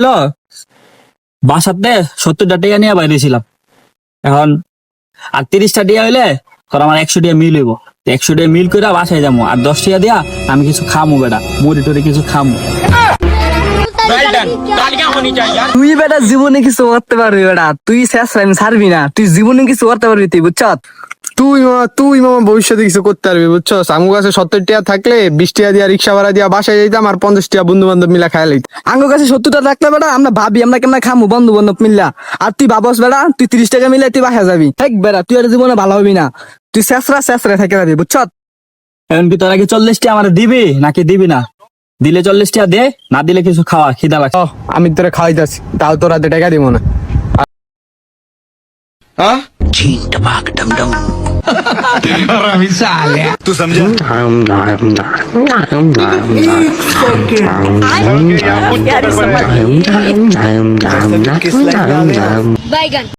Hello, বাসাতে 70টা টাকা নিয়ে বাইরেছিলাম। এখন আর 30টা টাকা হইলে তোর আমার 100 টাকা মিল হইব। 100 টাকা মিল করে বাসায় যাবো, আর 10 টাকা দিয়া আমি কিছু খামু বেটা, মুড়ি টুড়ি কিছু খামু। তুই বেটা জীবনে কিছু করতে পারবি বেটা, তুই শেষ ছাড়বি না, তুই জীবনে কিছু করতে পারবি তুই বুঝছ। তুই মামা ভবিষ্যতে কিছু করতে পারবি বুঝছো। আমার কাছে 70 টাকা থাকলে 20 টাকা দিয়া রিক্সা ভাড়া দিয়া বাসায় যাইতাম, আর 50 টাকা বন্ধু বান্ধব মিলা খাই লাইতাম। আঙ্গুর কাছে 70টা থাকলে বেটা আমরা ভাবি আমরা কেমন খামু বন্ধু বান্ধব মিল্লা, আর তুই ভাবস বেটা তুই 30 টাকা মিলে তুই বাসা যাবি। হেক বেটা তুই আর জীবনে ভালো হবি না, তুই শেষরা থেকে যাবি বুঝছ। এখন কি তোরা কি 40 টাকা আমার দিবি নাকি দিবি না? দিলে 40 টাকা দে, না দিলে কিছু খাওয়া, খিদা লাগছে। আমি তোরা খাওয়াইতাছি, তাও তোরা টাকা দিব না। तू समझा? बैगन